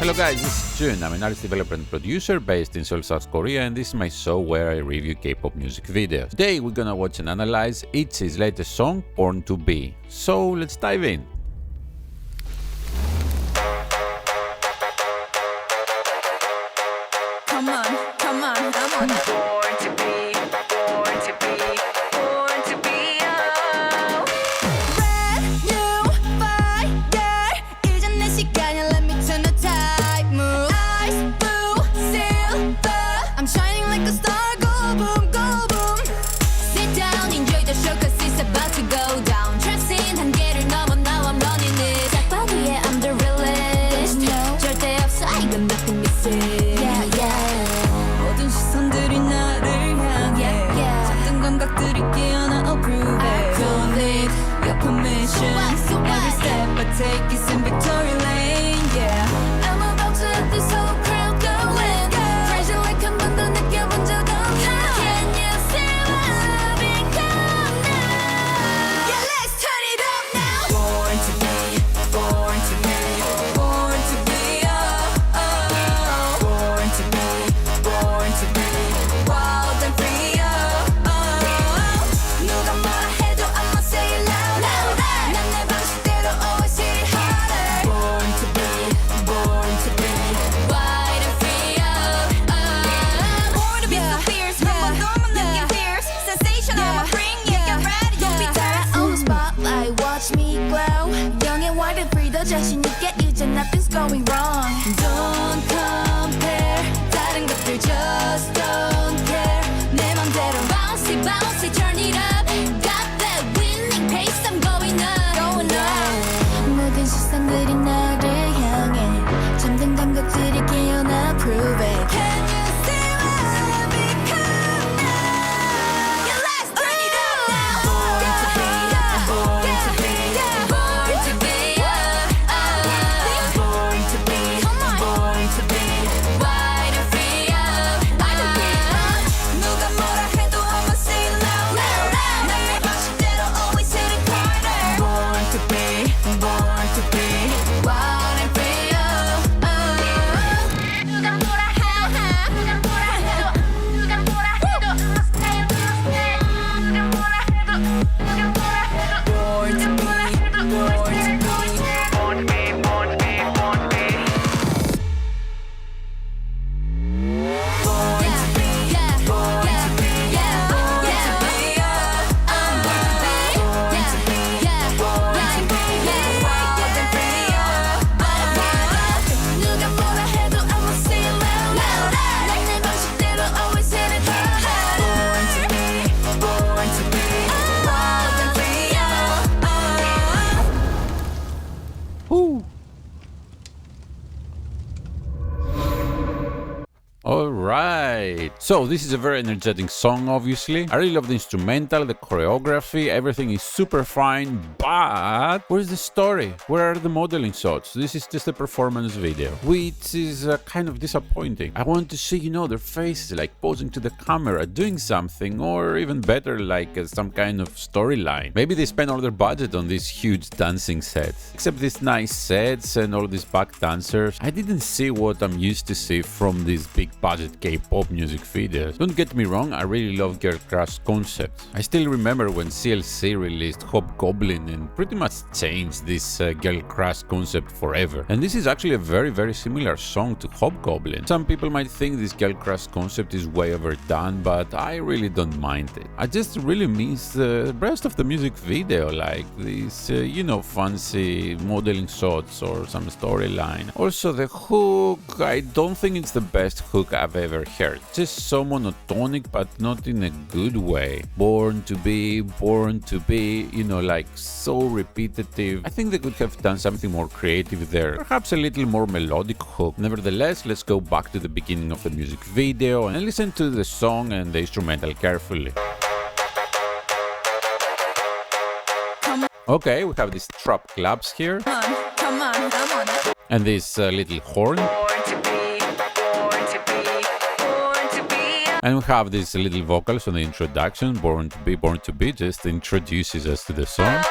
Hello guys, this is Jun. I'm an artist developer and producer based in Seoul, South Korea, and this is my show where I review K-pop music videos. Today we're gonna watch and analyze ITZY's latest song, Born to Be. So let's dive in. Come on, come on, I'm on it. Born to be, born to be, born to be, oh. Brand new fire. 이젠 내 시간이야, let me turn the tide. Move. Ice blue, silver. I'm shining like a star. Go boom, go boom. Sit down, enjoy the show 'cause it's about to go down. Dressing 한계를 넘어, now I'm running it. 딱 봐 위에 I'm the realest. No. 절대 없어, 이건 nothing missing. 모든 시선들이 나를 향해 잡던 감각들이 깨어나 approve it. Don't need your permission. Every step I take is in victory lane. Yeah, I'm about to let this whole crowd go in. Pressure like 한 번도 느껴본 적 없어. Can you see what I've become now? Yeah, let's turn it up now. Born to be, born to be, born to be, oh, oh. Born to be, born to be wild and free, oh, oh. 누가 뭐라 해도 I'ma say it louder. 난 내 방식대로 always hit it harder. Born to be wild and free, oh, oh. Born to be so fierce, 한 번 더 느낀 fierce. Sensation I'ma bring, yeah, get ready, don't be tired. On the spotlight, watch me glow. Young and wild and free, 더 자신 있게 이제 nothing's going wrong. Don't compare. 다른 것들 just don't care. 내 맘대로 bouncy bouncy turn it up. Got that winning pace, I'm going up, going up. 모든 시선들이 나를 향해 잠든 감각들이 깨어나 prove it. Can you see what I've become now? Yeah, let's turn it up now. Born to be, born to be, born to be, oh, oh. Born to be, born to be wild and free, oh, oh. 누가 뭐라 해도 I'ma say it louder. 난 내 방식대로 always hit it harder. Born to be wild and free, oh, oh. 누가 뭐라 해도 I'ma say it louder. 누가 뭐라 해도 born to be, born to be, born to be, born to be. Born to be, born to be, born to be, oh, oh. Born to be, born to be, wild and free, oh, oh. 누가 뭐라 해도 I'ma say it louder. 난 내 방식대로 always hit it harder. Born to be, born to be, wild and free, oh, oh. Woo. Alright, so this is a very energetic song obviously. I really love the instrumental, the choreography, everything is super fine, but where's the story? Where are the modeling shots? This is just a performance video, which is kind of disappointing. I want to see, their faces like posing to the camera, doing something, or even better, like some kind of storyline. Maybe they spend all their budget on these huge dancing sets. Except these nice sets and all these back dancers, I didn't see what I'm used to see from these big budget K-pop music videos. Don't get me wrong, I really love Girl Crush concepts. I still remember when CLC released Hobgoblin and pretty much changed this Girl Crush concept forever. And this is actually a very similar song to Hobgoblin. Some people might think this Girl Crush concept is way overdone, but I really don't mind it. I just really miss the rest of the music video, like these, fancy modeling shots or some storyline. Also the hook, I don't think it's the best hook I've ever heard. Just so monotonic, but not in a good way. Born to be, like so repetitive. I think they could have done something more creative there. Perhaps a little more melodic hook. Nevertheless, let's go back to the beginning of the music video and listen to the song and the instrumental carefully. Okay, we have these trap claps here. Come on, I'm on it. And this little horn. And we have these little vocals on the introduction. Born to be just introduces us to the song.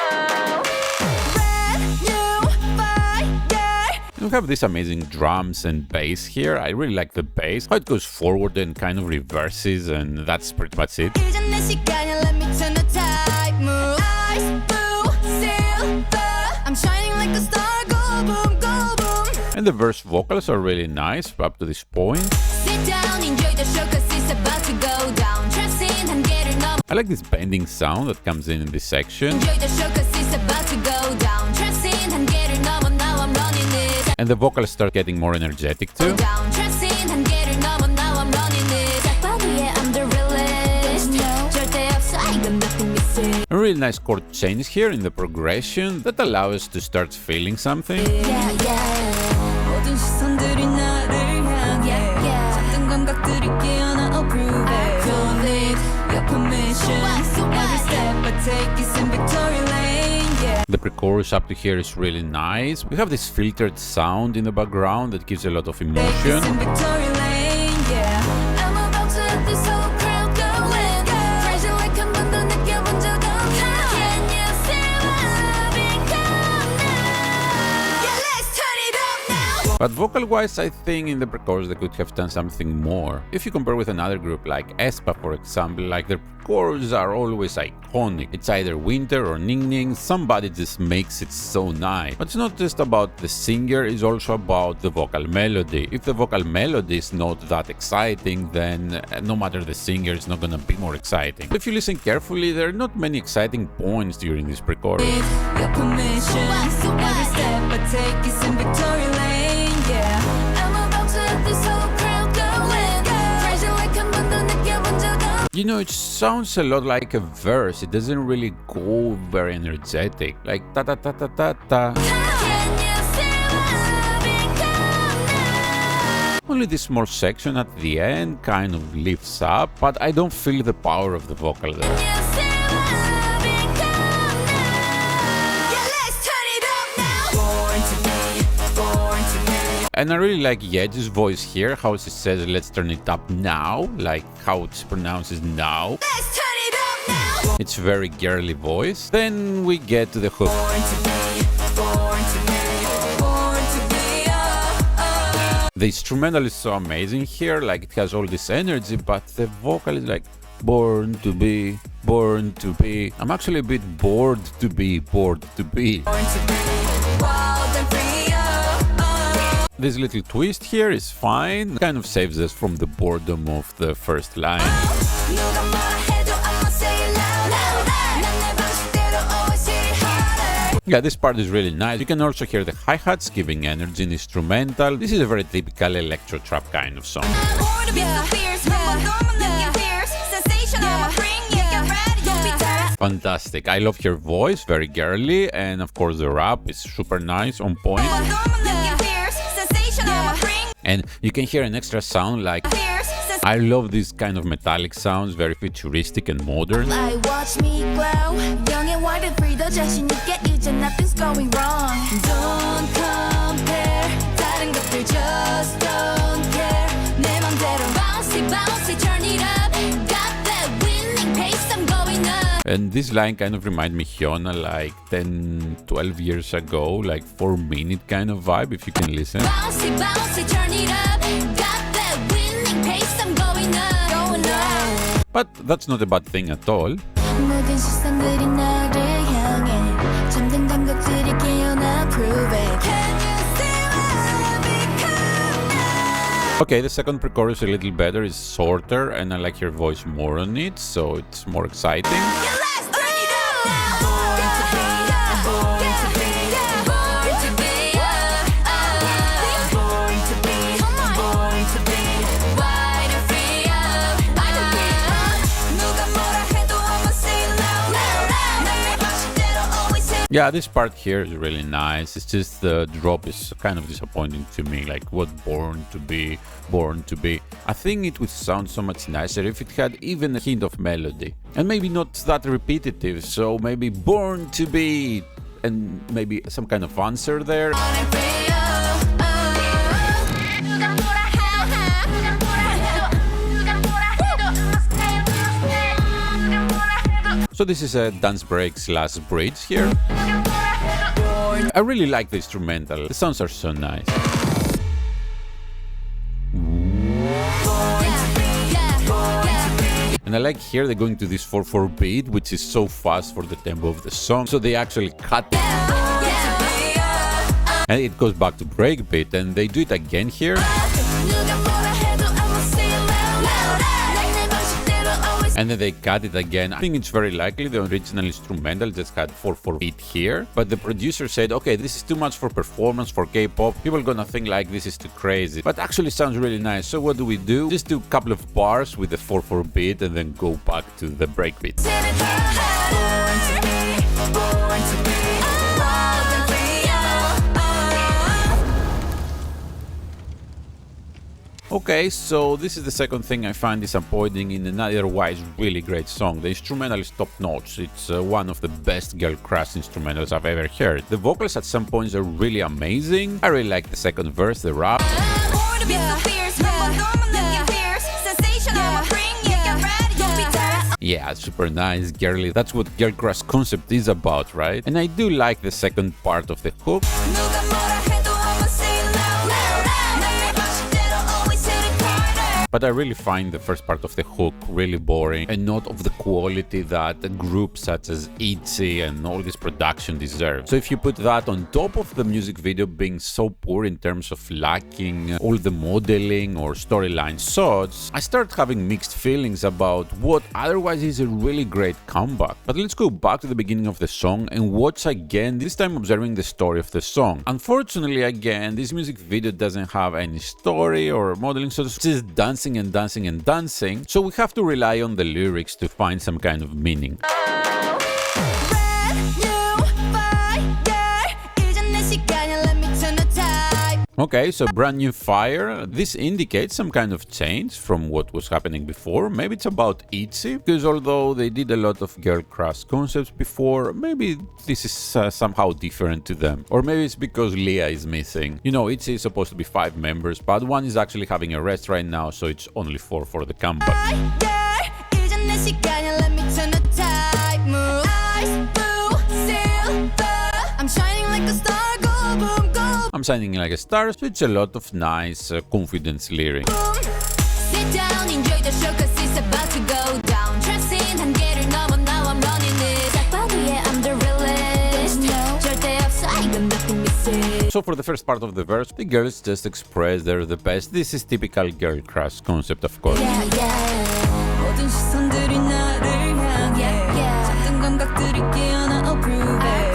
We have these amazing drums and bass here. I really like the bass, how it goes forward and kind of reverses, and that's pretty much it. 이젠 내 시간이야, let me turn the tide. Move ice, blue, silver. I'm shining like a star, go boom, go boom. And the verse vocals are really nice up to this point. Sit down, enjoy the show, cause it's about to go down. Trust in 한계를 넘어. I like this bending sound that comes in this section. Enjoy the show, cause it's about to go down. Trust in 한계를 넘어, now I'm running it. And the vocals start getting more energetic too. Down, trust in 한계를 넘어, now I'm running it. 딱 위에 I'm the realest. 절대 없어, 이건 nothing missing. A really nice chord change here in the progression that allow us to start feeling something. Yeah, yeah. 모든 시선들이 나를 향해. 잠든 감각들이 깨어나 approve it. Don't need your permission. Every step I take is in victory lane. Yeah. The pre-chorus up to here is really nice. We have this filtered sound in the background that gives a lot of emotion. It's in victory lane. Yeah. I'm about to let this whole crowd go. Crazy like 한 번도 느껴본 적 없나. Can you see what I've become now? Yeah, let's turn it up now. But vocal-wise, I think in the pre-chorus they could have done something more. If you compare with another group like aespa, for example, like their pre-chorus are always iconic. It's either Winter or Ning Ning, somebody just makes it so nice. But it's not just about the singer, it's also about the vocal melody. If the vocal melody is not that exciting, then no matter the singer, it's not gonna be more exciting. If you listen carefully, there are not many exciting points during this pre-chorus. Your permission. Every step I take is in victory lane. Yeah. I'm about to let this whole crowd go. Crazy like 한 번도 느껴본 적 없나. You know, it sounds a lot like a verse. It doesn't really go very energetic. Like ta ta ta ta ta ta. Can you see what I've become now? Only this small section at the end kind of lifts up, but I don't feel the power of the vocal there. Can you see what I've become now? Yeah, let's turn it up now. Born to be, born to be. And I really like Yeji's voice here, how she says let's turn it up now, like how it's pronounced now. Let's turn it up now. It's very girly voice. Then we get to the hook. Born to be, born to be, born to be. The instrumental is so amazing here, like it has all this energy, but the vocal is like born to be, born to be. I'm actually a bit bored to be, bored to be. Born to be wild and free. This little twist here is fine, kind of saves us from the boredom of the first line. 누가 뭐라 해도 I'ma say it loud. 난내 방식대로 always hit it harder. Yeah, this part is really nice. You can also hear the hi-hats giving energy in instrumental. This is a very typical electro trap kind of song. Born to be so fierce. 한번 너만 느낀 fierce. Sensation I'ma bring you. Get ready, don't be tired. Fantastic. I love her voice, very girly, and of course the rap is super nice, on point. 한번 너만 느낀 fierce. Sensation I'ma bring And you can hear an extra sound like fierce. I love this kind of metallic sounds, very futuristic and modern. I watch me glow. Young and wild and free. 더 자신 있게 이제 nothing's going wrong. Don't compare. 다른 것들 just don't care. 내 맘대로 bouncy bouncy turn it up. Got that winning pace. I'm going up. And this line kind of reminds me Hyuna like 10, 12 years ago, like 4-minute kind of vibe, if you can listen. Bouncy bouncy turn it up. Got that winning pace. I'm going up. Going up. But that's not a bad thing at all. 모든 시선들이 나를 향해 잠든 감각들이 깨어나 prove it. Can you see what I've become now? Okay, the second pre-chorus is a little better, it's shorter, and I like her voice more on it, so it's more exciting. Yeah, let's turn it up now. Born to be, born to be, born to be, born to be, born to be, wide and free. 누가 뭐라 해도 I'ma say it loud. 내 방식대로 always say. Yeah, this part here is really nice. It's just the drop is kind of disappointing to me. Like, what born to be, born to be. I think it would sound so much nicer if it had even a hint of melody. And maybe not that repetitive, so maybe born to be, and maybe some kind of answer there. So this is a dance break slash bridge here. I really like the instrumental. The sounds are so nice. And I like here they're going to this 4/4 beat, which is so fast for the tempo of the song. So they actually cut it. And it goes back to breakbeat, and they do it again here. And then they cut it again. I think it's very likely the original instrumental just had 4/4 beat here, but the producer said, okay, this is too much for performance, for K-pop. People are gonna think like this is too crazy, but actually sounds really nice. So what do? Just do a couple of bars with the 4/4 beat and then go back to the breakbeat. Okay, so this is the second thing I find disappointing in an otherwise really great song. The instrumental is top notch. It's one of the best girl crush instrumentals I've ever heard. The vocals at some points are really amazing. I really like the second verse, the rap. Yeah, super nice, girly. That's what girl crush concept is about, right? And I do like the second part of the hook. But I really find the first part of the hook really boring and not of the quality that a group such as ITZY and all this production deserve. So if you put that on top of the music video being so poor in terms of lacking all the modeling or storyline shots, I start having mixed feelings about what otherwise is a really great comeback. But let's go back to the beginning of the song and watch again, this time observing the story of the song. Unfortunately, again, this music video doesn't have any story or modeling, so it's just dancing and dancing and dancing, so we have to rely on the lyrics to find some kind of meaning. Okay, so brand new fire. This indicates some kind of change from what was happening before. Maybe it's about ITZY, because although they did a lot of girl crush concepts before, maybe this is somehow different to them. Or maybe it's because Leah is missing. You know, ITZY is supposed to be 5 members, but one is actually having a rest right now, so it's only 4 for the comeback. I'm shining like a star, go boom, go. I'm shining like a star, so it's a lot of nice confidence lyrics. Sit down, enjoy the show, cause it's about to go down. Trust in and get it, now I'm running it. I'm the realest. 절대 없어, 이건 nothing missing. So for the first part of the verse, the girls just express they're the best. This is typical girl crush concept, of course. 모든 시선들이 나를 향해. 잡던 감각들이 깨어나 approve it.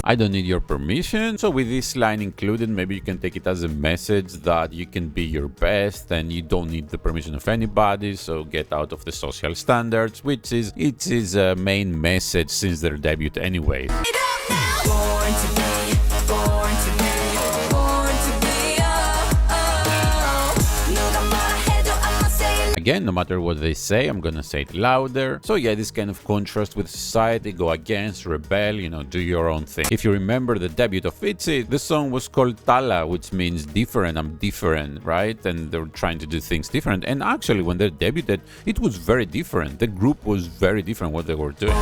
I don't need your permission. So with this line included, maybe you can take it as a message that you can be your best and you don't need the permission of anybody, so get out of the social standards, which is its main message since their debut anyways. Again, no matter what they say, I'm gonna say it louder. So yeah, this kind of contrast with society, go against, rebel, you know, do your own thing. If you remember the debut of ITZY, the song was called Tala, which means different, I'm different, right? And they were trying to do things different. And actually, when they debuted, it was very different. The group was very different what they were doing.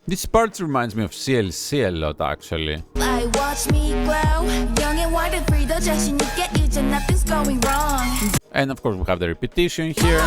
This part reminds me of CLC a lot, actually. And of course we have the repetition here.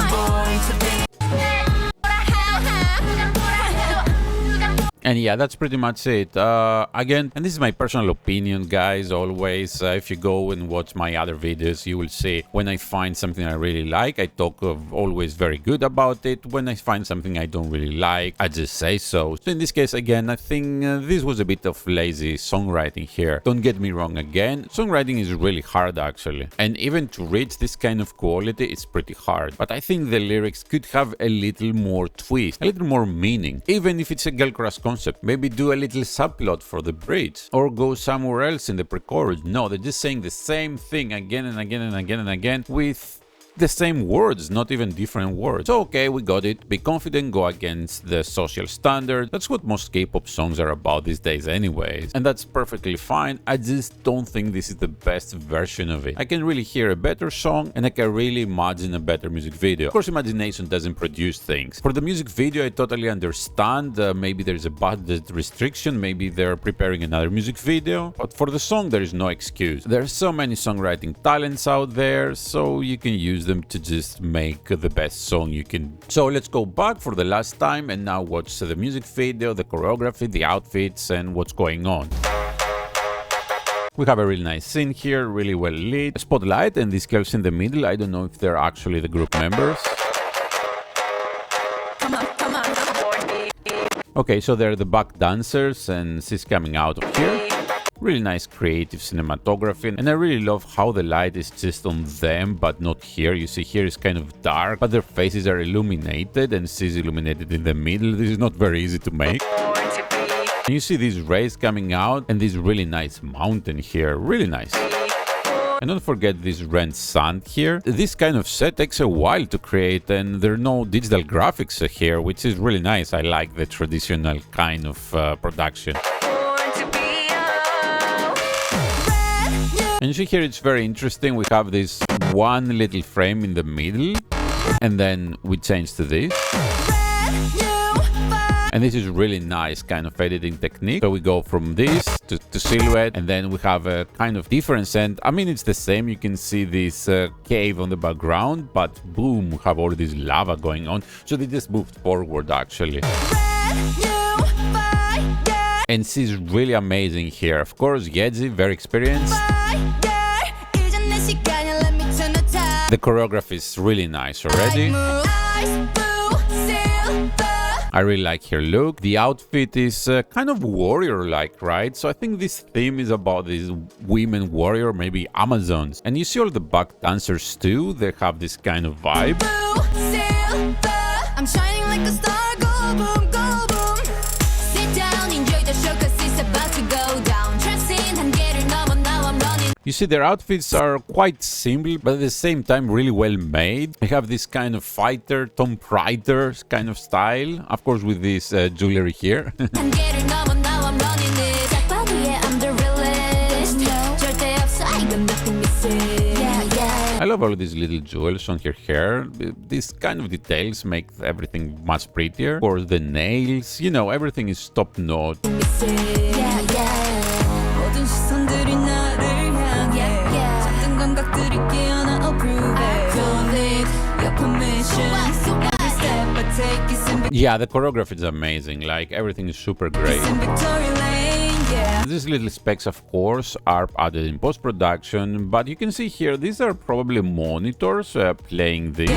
And yeah, that's pretty much it. Again, and this is my personal opinion, guys, always. If you go and watch my other videos, you will see when I find something I really like, I talk always very good about it. When I find something I don't really like, I just say so. So in this case, again, I think this was a bit of lazy songwriting here. Don't get me wrong again. Songwriting is really hard, actually. And even to reach this kind of quality, it's pretty hard. But I think the lyrics could have a little more twist, a little more meaning. Even if it's a girl crush concept, maybe do a little subplot for the bridge or go somewhere else in the pre-chorus. No, they're just saying the same thing again and again and again and again with the same words, not even different words. So okay, we got it. Be confident, go against the social standard. That's what most K-pop songs are about these days anyways. And that's perfectly fine. I just don't think this is the best version of it. I can really hear a better song and I can really imagine a better music video. Of course, imagination doesn't produce things. For the music video, I totally understand. Maybe there's a budget restriction. Maybe they're preparing another music video. But for the song, there is no excuse. There are so many songwriting talents out there, so you can use them to just make the best song you can. So let's go back for the last time and now watch the music video, the choreography, the outfits, and what's going on. We have a really nice scene here, really well lit. A spotlight and these girls in the middle. I don't know if they're actually the group members. Okay, so they're the back dancers and she's coming out of here. Really nice creative cinematography, and I really love how the light is just on them but not here. You see here is kind of dark, but their faces are illuminated and she's illuminated in the middle. This is not very easy to make. And you see these rays coming out and this really nice mountain here, really nice. And don't forget this red sand here. This kind of set takes a while to create and there are no digital graphics here, which is really nice. I like the traditional kind of production. And you see here it's very interesting. We have this one little frame in the middle and then we change to this. And this is really nice kind of editing technique. So we go from this to silhouette and then we have a kind of difference. And I mean, it's the same. You can see this cave on the background, but boom, we have all this lava going on. So they just moved forward actually. And she's really amazing here. Of course, ITZY, very experienced. The choreography is really nice already. I really like her look. The outfit is kind of warrior-like, right? So I think this theme is about these women warrior, maybe Amazons. And you see all the back dancers too. They have this kind of vibe. I'm shining like a star, go boom, go boom. Sit down, enjoy the show cause it's about to go down. Dressing and getting up and now I'm running. You see, their outfits are quite simple, but at the same time really well made. They have this kind of fighter, Tom Raider kind of style, of course with this jewelry here. I'm getting up and now I'm running it. I'm the realest. I love all these little jewels on her hair. These kind of details make everything much prettier. Of course, the nails, you know, everything is top notch. Yeah, the choreography is amazing. Like, everything is super great. These little specs, of course, are added in post-production, but you can see here, these are probably monitors playing this.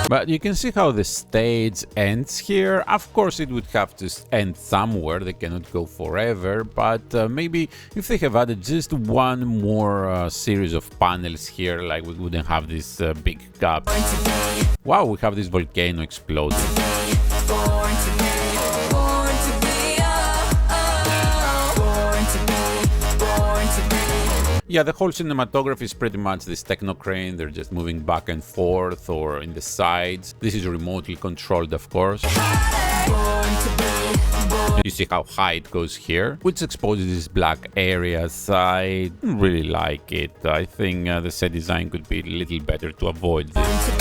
But you can see how the stage ends here. Of course, it would have to end somewhere. They cannot go forever. But maybe if they have added just one more series of panels here, like we wouldn't have this big gap. Wow, we have this volcano exploding. Yeah, the whole cinematography is pretty much this techno crane. They're just moving back and forth or in the sides. This is remotely controlled, of course. You see how high it goes here, which exposes these black areas. I don't really like it. I think the set design could be a little better to avoid this.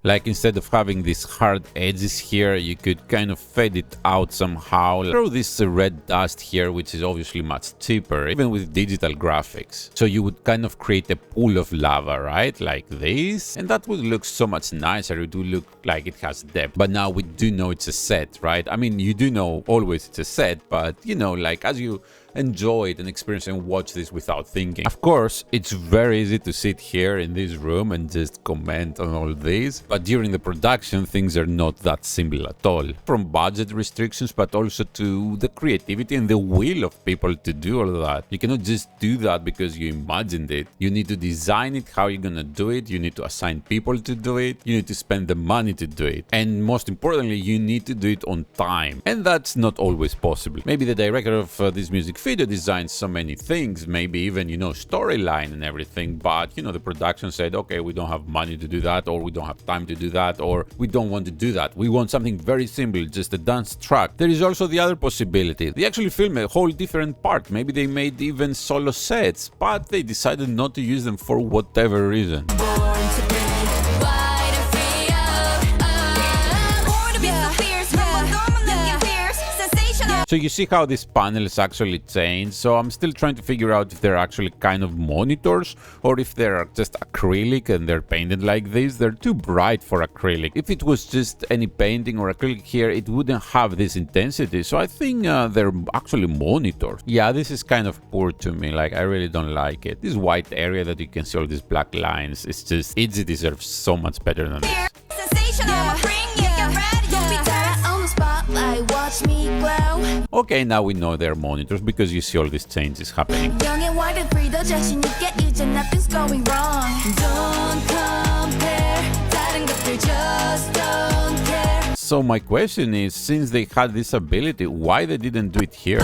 Like, instead of having these hard edges here, you could kind of fade it out somehow. Throw this red dust here, which is obviously much cheaper, even with digital graphics. So you would kind of create a pool of lava, right? Like this. And that would look so much nicer. It would look like it has depth. But now we do know it's a set, right? I mean, you do know always it's a set, but you know, like as you enjoy it and experience and watch this without thinking. Of course, it's very easy to sit here in this room and just comment on all this. But during the production, things are not that simple at all. From budget restrictions, but also to the creativity and the will of people to do all that. You cannot just do that because you imagined it. You need to design it, how you're gonna do it. You need to assign people to do it. You need to spend the money to do it. And most importantly, you need to do it on time. And that's not always possible. Maybe the director of this music video designed so many things, maybe even, storyline and everything, but, the production said, okay, we don't have money to do that, or we don't have time to do that, or we don't want to do that. We want something very simple, just a dance track. There is also the other possibility. They actually filmed a whole different part. Maybe they made even solo sets, but they decided not to use them for whatever reason. So you see how these panels actually change. So I'm still trying to figure out if they're actually kind of monitors or if they're just acrylic and they're painted like this. They're too bright for acrylic. If it was just any painting or acrylic here, it wouldn't have this intensity. So I think they're actually monitors. Yeah, this is kind of poor to me. Like, I really don't like it. This white area that you can see all these black lines, it's just, ITZY deserves so much better than this. Okay, now we know they're monitors because you see all these changes happening. So my question is, since they had this ability, why they didn't do it here?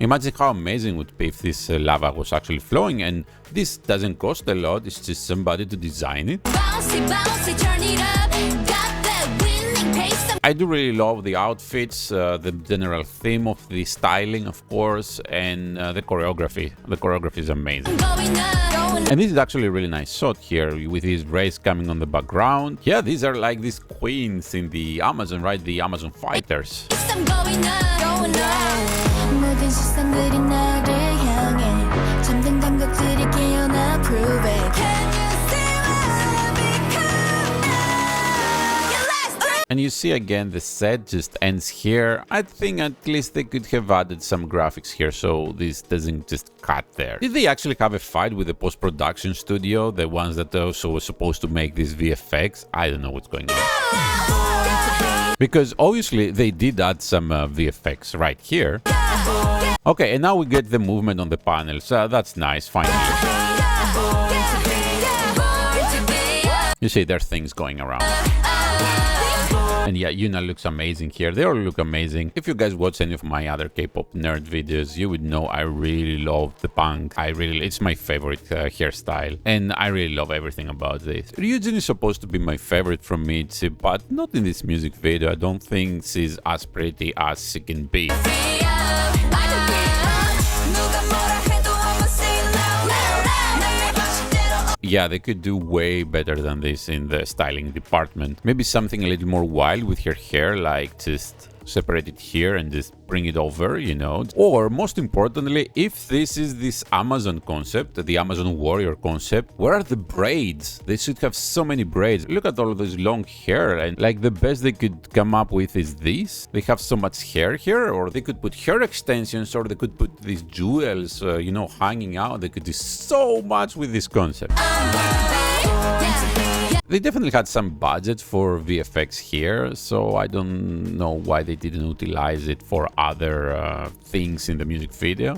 Imagine how amazing it would be if this lava was actually flowing, and this doesn't cost a lot, it's just somebody to design it. I do really love the outfits, the general theme of the styling, of course, and the choreography. The choreography is amazing. And this is actually a really nice shot here with these rays coming on the background. Yeah, these are like these queens in the Amazon, right? The Amazon fighters. And you see again, the set just ends here. I think at least they could have added some graphics here so this doesn't just cut there. Did they actually have a fight with the post-production studio? The ones that also were supposed to make these VFX? I don't know what's going on. Because obviously they did add some VFX right here. Okay, and now we get the movement on the panels. That's nice, finally. You see, there's things going around. And yeah, Yuna looks amazing here. They all look amazing. If you guys watch any of my other K-pop nerd videos, you would know I really love the punk. It's my favorite hairstyle. And I really love everything about this. Ryujin is supposed to be my favorite from ITZY, but not in this music video. I don't think she's as pretty as she can be. Yeah, they could do way better than this in the styling department. Maybe something a little more wild with her hair, like just separate it here and just bring it over, Or most importantly, if this is this Amazon concept, the Amazon warrior concept, where are the braids? They should have so many braids. Look at all of this long hair, and like the best they could come up with is this. They have so much hair here, or they could put hair extensions, or they could put these jewels, hanging out. They could do so much with this concept. They definitely had some budget for VFX here, so I don't know why they didn't utilize it for other things in the music video.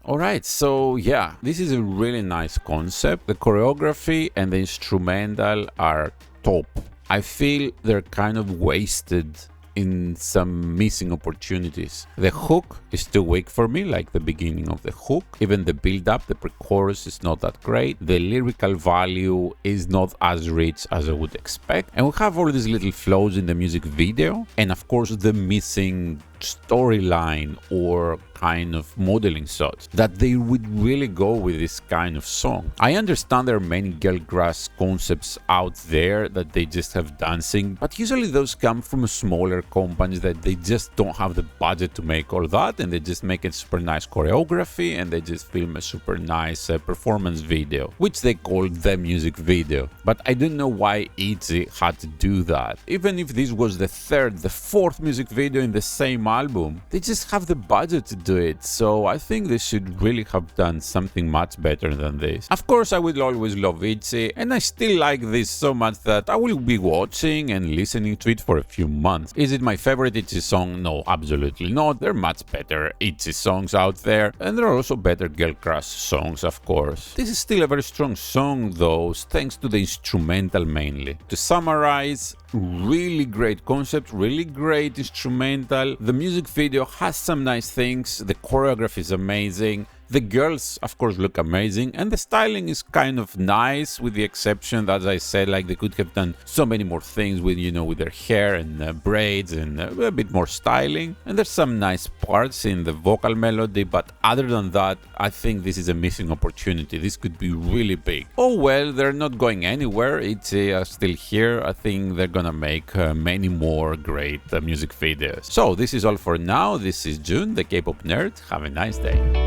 Alright, so yeah, this is a really nice concept. The choreography and the instrumental are top. I feel they're kind of wasted in some missing opportunities. The hook is too weak for me, like the beginning of the hook. Even the build-up, the pre-chorus is not that great. The lyrical value is not as rich as I would expect. And we have all these little flows in the music video. And of course, the missing storyline or kind of modeling shots that they would really go with this kind of song. I understand there are many girl crush concepts out there that they just have dancing, but usually those come from smaller companies that they just don't have the budget to make all that, and they just make a super nice choreography and they just film a super nice performance video, which they call the music video. But I don't know why ITZY had to do that. Even if this was the third, the fourth music video in the same premium album. They just have the budget to do it, so I think they should really have done something much better than this. Of course, I will always love ITZY, and I still like this so much that I will be watching and listening to it for a few months. Is it my favorite ITZY song? No, absolutely not. There are much better ITZY songs out there, and there are also better girl crush songs, of course. This is still a very strong song though, thanks to the instrumental mainly. To summarize, really great concept, really great instrumental. The music video has some nice things, the choreography is amazing. The girls, of course, look amazing, and the styling is kind of nice, with the exception that, as I said, like they could have done so many more things with, you know, with their hair and braids and a bit more styling. And there's some nice parts in the vocal melody, but other than that, I think this is a missing opportunity. This could be really big. Oh well, they're not going anywhere. It's still here. I think they're gonna make many more great music videos. So this is all for now. This is June, the K-pop nerd. Have a nice day.